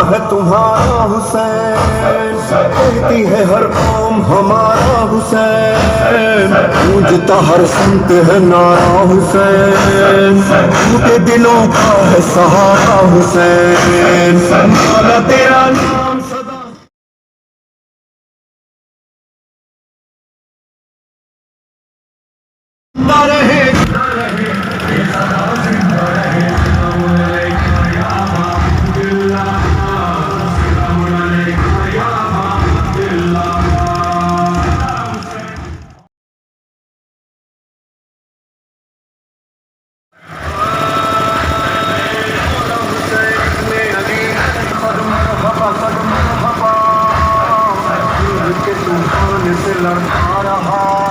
है तुम्हारा हुसैन, कहती है हर कौम हमारा हुसैन, गूंजता हर संत है नारा हुसैन, टूटे दिलों का है सहारा हुसैन, मौला तेरा नाम सदा जिंदा रहे। तूफान से लड़ता रहा